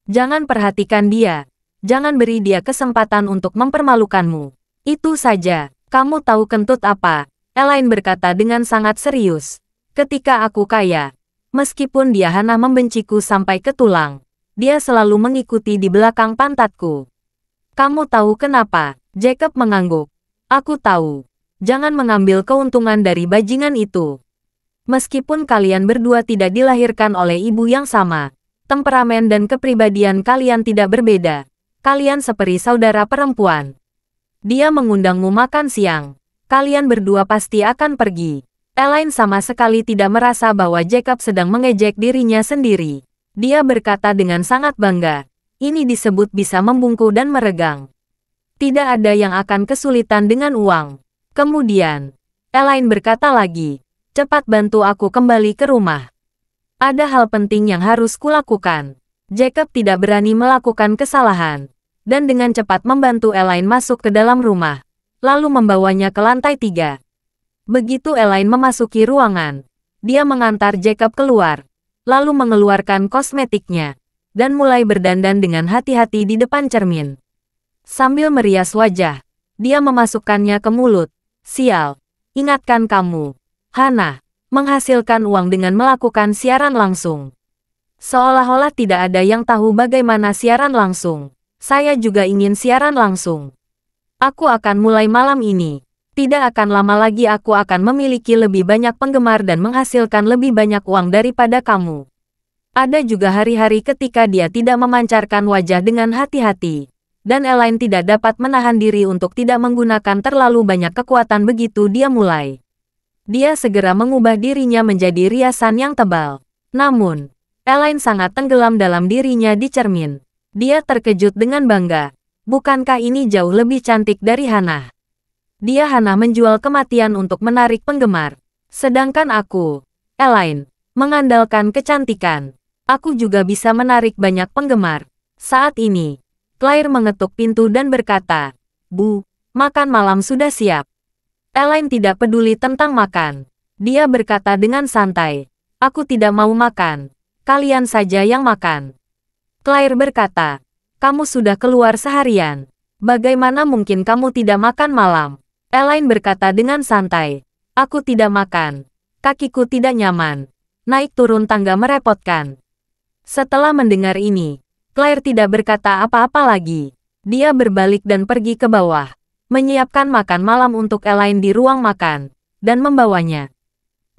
Speaker 1: Jangan perhatikan dia. Jangan beri dia kesempatan untuk mempermalukanmu. Itu saja." "Kamu tahu kentut apa?" Elaine berkata dengan sangat serius. "Ketika aku kaya, meskipun dia Hannah membenciku sampai ke tulang, dia selalu mengikuti di belakang pantatku. Kamu tahu kenapa?" Jacob mengangguk. "Aku tahu. Jangan mengambil keuntungan dari bajingan itu. Meskipun kalian berdua tidak dilahirkan oleh ibu yang sama, temperamen dan kepribadian kalian tidak berbeda. Kalian seperti saudara perempuan. Dia mengundangmu makan siang. Kalian berdua pasti akan pergi." Elaine sama sekali tidak merasa bahwa Jacob sedang mengejek dirinya sendiri. Dia berkata dengan sangat bangga, "Ini disebut bisa membungkuk dan meregang. Tidak ada yang akan kesulitan dengan uang." Kemudian, Elaine berkata lagi, "Cepat bantu aku kembali ke rumah. Ada hal penting yang harus kulakukan." Jacob tidak berani melakukan kesalahan, dan dengan cepat membantu Elaine masuk ke dalam rumah, lalu membawanya ke lantai 3. Begitu Elaine memasuki ruangan, dia mengantar Jacob keluar, lalu mengeluarkan kosmetiknya, dan mulai berdandan dengan hati-hati di depan cermin. Sambil merias wajah, dia memasukkannya ke mulut. "Sial, ingatkan kamu, Hannah, menghasilkan uang dengan melakukan siaran langsung." Seolah-olah tidak ada yang tahu bagaimana siaran langsung. "Saya juga ingin siaran langsung. Aku akan mulai malam ini. Tidak akan lama lagi aku akan memiliki lebih banyak penggemar dan menghasilkan lebih banyak uang daripada kamu." Ada juga hari-hari ketika dia tidak memancarkan wajah dengan hati-hati, dan Elaine tidak dapat menahan diri untuk tidak menggunakan terlalu banyak kekuatan begitu dia mulai. Dia segera mengubah dirinya menjadi riasan yang tebal. Namun, Elaine sangat tenggelam dalam dirinya di cermin. Dia terkejut dengan bangga. Bukankah ini jauh lebih cantik dari Hannah? Dia Hannah menjual kematian untuk menarik penggemar. Sedangkan aku, Elaine, mengandalkan kecantikan. Aku juga bisa menarik banyak penggemar. Saat ini, Claire mengetuk pintu dan berkata, "Bu, makan malam sudah siap." Elaine tidak peduli tentang makan. Dia berkata dengan santai, "Aku tidak mau makan. Kalian saja yang makan." Claire berkata, "Kamu sudah keluar seharian. Bagaimana mungkin kamu tidak makan malam?" Elaine berkata dengan santai, "Aku tidak makan. Kakiku tidak nyaman. Naik turun tangga merepotkan." Setelah mendengar ini, Claire tidak berkata apa-apa lagi. Dia berbalik dan pergi ke bawah, menyiapkan makan malam untuk Elaine di ruang makan, dan membawanya.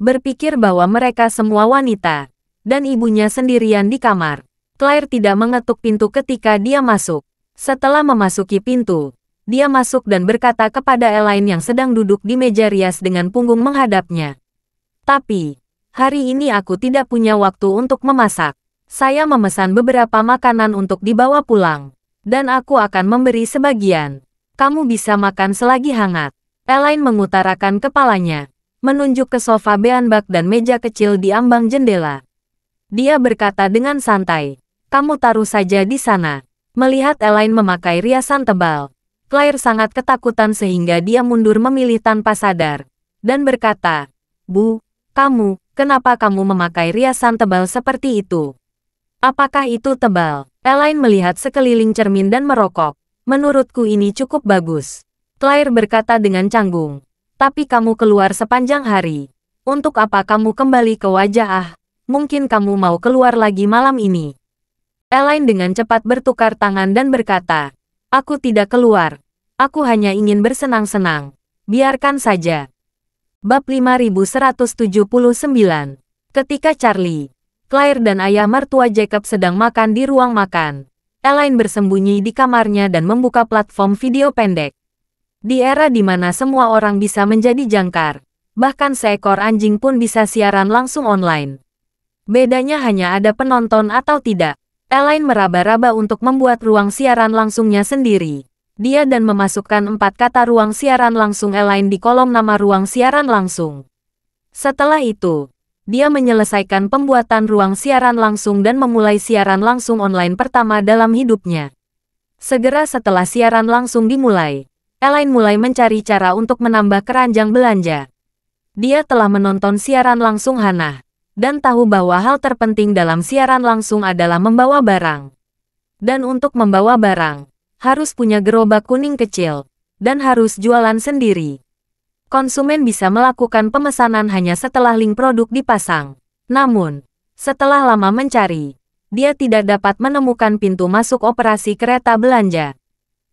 Speaker 1: Berpikir bahwa mereka semua wanita, dan ibunya sendirian di kamar. Claire tidak mengetuk pintu ketika dia masuk. Setelah memasuki pintu, dia masuk dan berkata kepada Elaine yang sedang duduk di meja rias dengan punggung menghadapnya. "Tapi, hari ini aku tidak punya waktu untuk memasak. Saya memesan beberapa makanan untuk dibawa pulang, dan aku akan memberi sebagian. Kamu bisa makan selagi hangat." Elaine mengutarakan kepalanya, menunjuk ke sofa beanbak dan meja kecil di ambang jendela. Dia berkata dengan santai, "Kamu taruh saja di sana." Melihat Elaine memakai riasan tebal, Claire sangat ketakutan sehingga dia mundur memilih tanpa sadar, dan berkata, "Bu, kenapa kamu memakai riasan tebal seperti itu? Apakah itu tebal?" Elaine melihat sekeliling cermin dan merokok. "Menurutku ini cukup bagus." Claire berkata dengan canggung, "Tapi kamu keluar sepanjang hari. Untuk apa kamu kembali ke wajah? Mungkin kamu mau keluar lagi malam ini." Elaine dengan cepat bertukar tangan dan berkata, "Aku tidak keluar. Aku hanya ingin bersenang-senang. Biarkan saja." Bab 5179. Ketika Charlie, Claire dan ayah mertua Jacob sedang makan di ruang makan, Elaine bersembunyi di kamarnya dan membuka platform video pendek. Di era di mana semua orang bisa menjadi jangkar, bahkan seekor anjing pun bisa siaran langsung online. Bedanya hanya ada penonton atau tidak. Elaine meraba-raba untuk membuat ruang siaran langsungnya sendiri. Dia dan memasukkan 4 kata ruang siaran langsung Elaine di kolom nama ruang siaran langsung. Setelah itu, dia menyelesaikan pembuatan ruang siaran langsung dan memulai siaran langsung online pertama dalam hidupnya. Segera setelah siaran langsung dimulai, Elaine mulai mencari cara untuk menambah keranjang belanja. Dia telah menonton siaran langsung Hannah, dan tahu bahwa hal terpenting dalam siaran langsung adalah membawa barang. Dan untuk membawa barang, harus punya gerobak kuning kecil, dan harus jualan sendiri. Konsumen bisa melakukan pemesanan hanya setelah link produk dipasang. Namun, setelah lama mencari, dia tidak dapat menemukan pintu masuk operasi kereta belanja.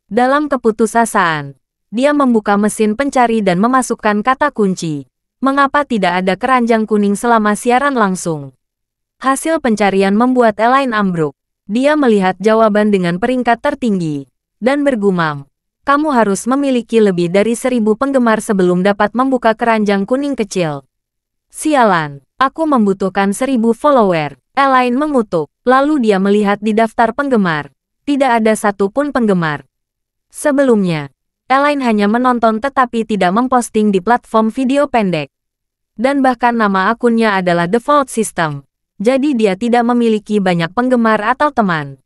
Speaker 1: Dalam keputusasaan, dia membuka mesin pencari dan memasukkan kata kunci, "Mengapa tidak ada keranjang kuning selama siaran langsung?" Hasil pencarian membuat Elaine ambruk. Dia melihat jawaban dengan peringkat tertinggi, dan bergumam, "Kamu harus memiliki lebih dari 1.000 penggemar sebelum dapat membuka keranjang kuning kecil." "Sialan, aku membutuhkan 1.000 follower." Elaine mengutuk. Lalu dia melihat di daftar penggemar. Tidak ada satupun penggemar. Sebelumnya, Elaine hanya menonton tetapi tidak memposting di platform video pendek. Dan bahkan nama akunnya adalah default system. Jadi dia tidak memiliki banyak penggemar atau teman.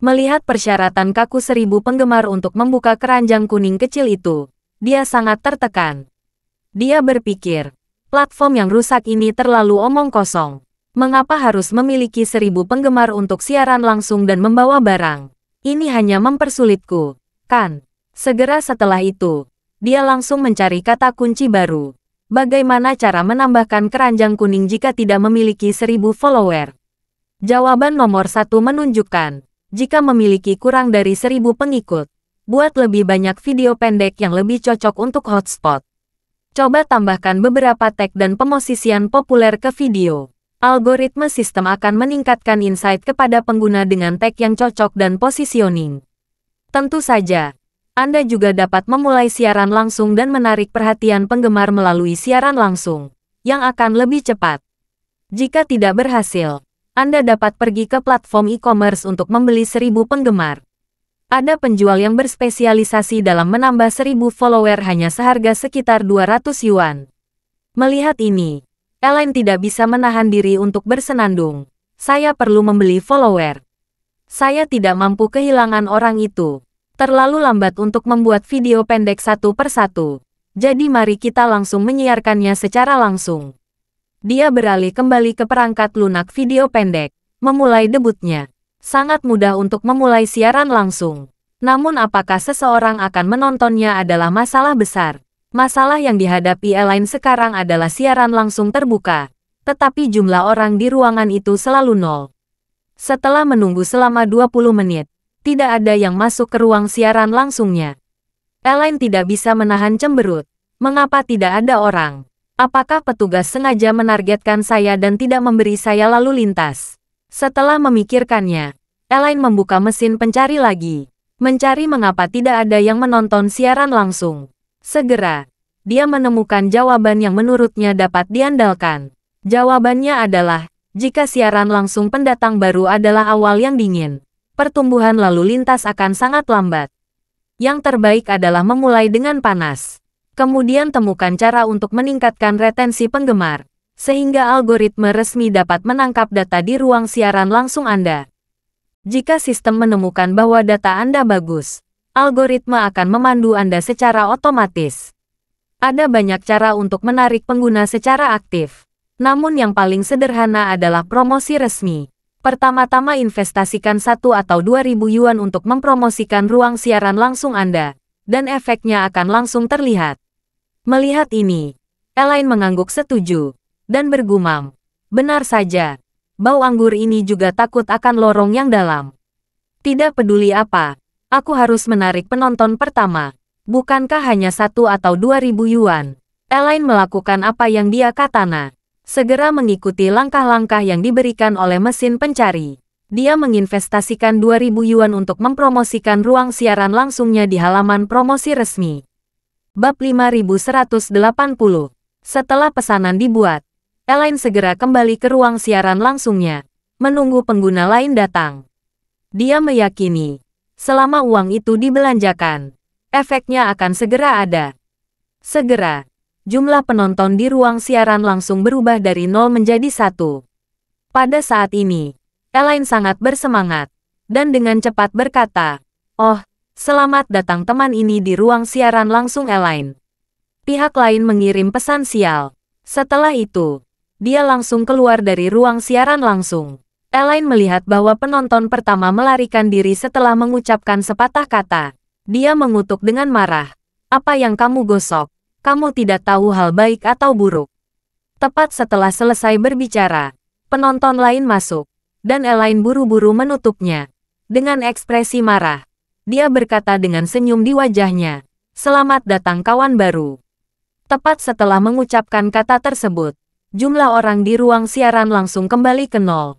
Speaker 1: Melihat persyaratan kaku 1.000 penggemar untuk membuka keranjang kuning kecil itu, dia sangat tertekan. Dia berpikir, platform yang rusak ini terlalu omong kosong. Mengapa harus memiliki 1.000 penggemar untuk siaran langsung dan membawa barang? Ini hanya mempersulitku, kan? Segera setelah itu, dia langsung mencari kata kunci baru. Bagaimana cara menambahkan keranjang kuning jika tidak memiliki 1.000 follower? Jawaban nomor 1 menunjukkan, jika memiliki kurang dari 1.000 pengikut, buat lebih banyak video pendek yang lebih cocok untuk hotspot. Coba tambahkan beberapa tag dan pemosisian populer ke video. Algoritma sistem akan meningkatkan insight kepada pengguna dengan tag yang cocok dan positioning. Tentu saja, Anda juga dapat memulai siaran langsung dan menarik perhatian penggemar melalui siaran langsung, yang akan lebih cepat. Jika tidak berhasil, Anda dapat pergi ke platform e-commerce untuk membeli 1000 penggemar. Ada penjual yang berspesialisasi dalam menambah 1000 follower hanya seharga sekitar 200 yuan. Melihat ini, Elaine tidak bisa menahan diri untuk bersenandung. Saya perlu membeli follower. Saya tidak mampu kehilangan orang itu. Terlalu lambat untuk membuat video pendek satu persatu. Jadi mari kita langsung menyiarkannya secara langsung. Dia beralih kembali ke perangkat lunak video pendek, memulai debutnya. Sangat mudah untuk memulai siaran langsung. Namun apakah seseorang akan menontonnya adalah masalah besar. Masalah yang dihadapi Elaine sekarang adalah siaran langsung terbuka. Tetapi jumlah orang di ruangan itu selalu nol. Setelah menunggu selama 20 menit, tidak ada yang masuk ke ruang siaran langsungnya. Elaine tidak bisa menahan cemberut. Mengapa tidak ada orang? Apakah petugas sengaja menargetkan saya dan tidak memberi saya lalu lintas? Setelah memikirkannya, Elaine membuka mesin pencari lagi. Mencari mengapa tidak ada yang menonton siaran langsung. Segera, dia menemukan jawaban yang menurutnya dapat diandalkan. Jawabannya adalah, jika siaran langsung pendatang baru adalah awal yang dingin, pertumbuhan lalu lintas akan sangat lambat. Yang terbaik adalah memulai dengan panas. Kemudian temukan cara untuk meningkatkan retensi penggemar, sehingga algoritma resmi dapat menangkap data di ruang siaran langsung Anda. Jika sistem menemukan bahwa data Anda bagus, algoritma akan memandu Anda secara otomatis. Ada banyak cara untuk menarik pengguna secara aktif. Namun yang paling sederhana adalah promosi resmi. Pertama-tama investasikan 1 atau 2.000 yuan untuk mempromosikan ruang siaran langsung Anda, dan efeknya akan langsung terlihat. Melihat ini, Elaine mengangguk setuju, dan bergumam. Benar saja, bau anggur ini juga takut akan lorong yang dalam. Tidak peduli apa, aku harus menarik penonton pertama. Bukankah hanya 1 atau 2.000 yuan? Elaine melakukan apa yang dia katana. Segera mengikuti langkah-langkah yang diberikan oleh mesin pencari. Dia menginvestasikan 2.000 yuan untuk mempromosikan ruang siaran langsungnya di halaman promosi resmi. Bab 5180. Setelah pesanan dibuat, Elaine segera kembali ke ruang siaran langsungnya, menunggu pengguna lain datang. Dia meyakini, selama uang itu dibelanjakan, efeknya akan segera ada. Segera, jumlah penonton di ruang siaran langsung berubah dari 0 menjadi 1. Pada saat ini, Elaine sangat bersemangat, dan dengan cepat berkata, "Oh, selamat datang teman ini di ruang siaran langsung Elaine." Pihak lain mengirim pesan sial. Setelah itu, dia langsung keluar dari ruang siaran langsung. Elaine melihat bahwa penonton pertama melarikan diri setelah mengucapkan sepatah kata. Dia mengutuk dengan marah. "Apa yang kamu gosok? Kamu tidak tahu hal baik atau buruk." Tepat setelah selesai berbicara, penonton lain masuk, dan Elaine buru-buru menutupnya. Dengan ekspresi marah, dia berkata dengan senyum di wajahnya, "Selamat datang kawan baru." Tepat setelah mengucapkan kata tersebut, jumlah orang di ruang siaran langsung kembali ke 0.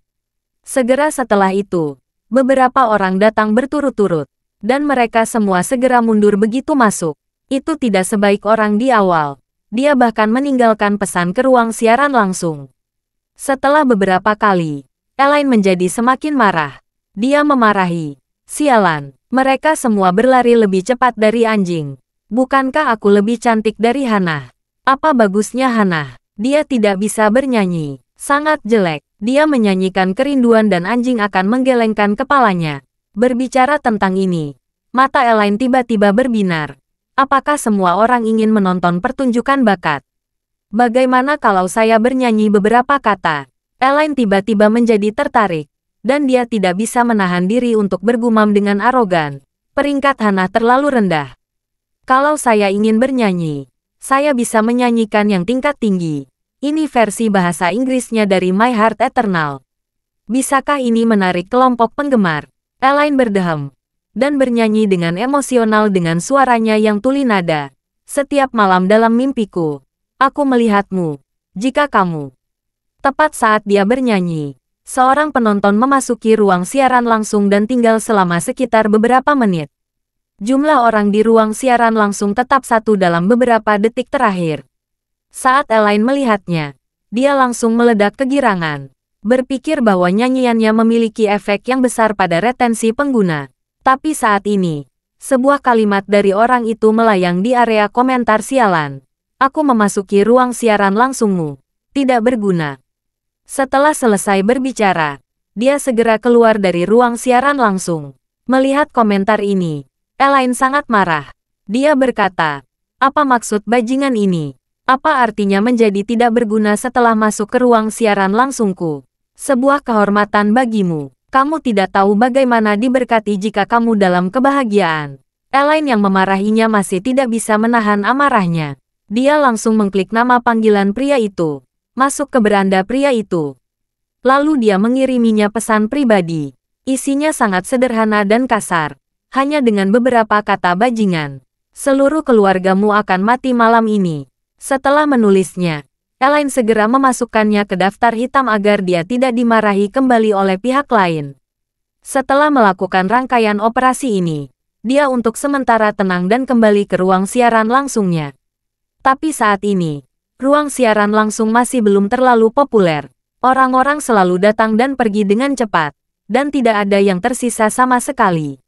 Speaker 1: Segera setelah itu, beberapa orang datang berturut-turut, dan mereka semua segera mundur begitu masuk. Itu tidak sebaik orang di awal. Dia bahkan meninggalkan pesan ke ruang siaran langsung. Setelah beberapa kali, Elaine menjadi semakin marah. Dia memarahi, "Sialan, mereka semua berlari lebih cepat dari anjing. Bukankah aku lebih cantik dari Hannah? Apa bagusnya Hannah? Dia tidak bisa bernyanyi. Sangat jelek." Dia menyanyikan kerinduan dan anjing akan menggelengkan kepalanya. Berbicara tentang ini, mata Elaine tiba-tiba berbinar. Apakah semua orang ingin menonton pertunjukan bakat? Bagaimana kalau saya bernyanyi beberapa kata? Elaine tiba-tiba menjadi tertarik, dan dia tidak bisa menahan diri untuk bergumam dengan arogan. Peringkat Hannah terlalu rendah. Kalau saya ingin bernyanyi, saya bisa menyanyikan yang tingkat tinggi. Ini versi bahasa Inggrisnya dari My Heart Eternal. Bisakah ini menarik kelompok penggemar? Elaine berdeham dan bernyanyi dengan emosional dengan suaranya yang tuli nada. "Setiap malam dalam mimpiku, aku melihatmu. Jika kamu..." Tepat saat dia bernyanyi, seorang penonton memasuki ruang siaran langsung dan tinggal selama sekitar beberapa menit. Jumlah orang di ruang siaran langsung tetap satu dalam beberapa detik terakhir. Saat Elaine melihatnya, dia langsung meledak kegirangan. Berpikir bahwa nyanyiannya memiliki efek yang besar pada retensi pengguna. Tapi saat ini, sebuah kalimat dari orang itu melayang di area komentar sialan. Aku memasuki ruang siaran langsungmu. Tidak berguna. Setelah selesai berbicara, dia segera keluar dari ruang siaran langsung. Melihat komentar ini, Elaine sangat marah. Dia berkata, apa maksud bajingan ini? Apa artinya menjadi tidak berguna setelah masuk ke ruang siaran langsungku? Sebuah kehormatan bagimu. Kamu tidak tahu bagaimana diberkati jika kamu dalam kebahagiaan. Elaine yang memarahinya masih tidak bisa menahan amarahnya. Dia langsung mengklik nama panggilan pria itu. Masuk ke beranda pria itu. Lalu dia mengiriminya pesan pribadi. Isinya sangat sederhana dan kasar. Hanya dengan beberapa kata bajingan. Seluruh keluargamu akan mati malam ini. Setelah menulisnya, Elaine segera memasukkannya ke daftar hitam agar dia tidak dimarahi kembali oleh pihak lain. Setelah melakukan rangkaian operasi ini, dia untuk sementara tenang dan kembali ke ruang siaran langsungnya. Tapi saat ini, ruang siaran langsung masih belum terlalu populer. Orang-orang selalu datang dan pergi dengan cepat, dan tidak ada yang tersisa sama sekali.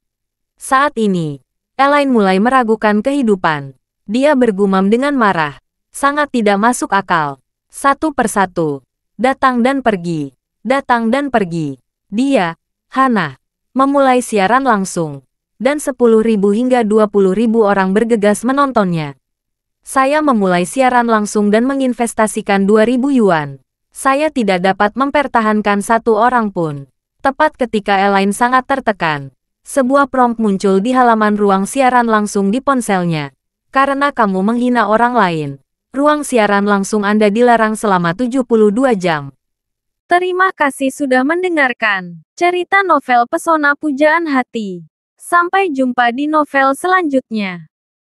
Speaker 1: Saat ini, Elaine mulai meragukan kehidupan. Dia bergumam dengan marah. Sangat tidak masuk akal. Satu persatu. Datang dan pergi. Datang dan pergi. Dia, Hana, memulai siaran langsung. Dan 10.000 hingga 20.000 orang bergegas menontonnya. Saya memulai siaran langsung dan menginvestasikan 2.000 yuan. Saya tidak dapat mempertahankan satu orang pun. Tepat ketika Elaine sangat tertekan, sebuah prompt muncul di halaman ruang siaran langsung di ponselnya. Karena kamu menghina orang lain, ruang siaran langsung Anda dilarang selama 72 jam.
Speaker 2: Terima kasih sudah mendengarkan cerita novel Pesona Pujaan Hati. Sampai jumpa di novel selanjutnya.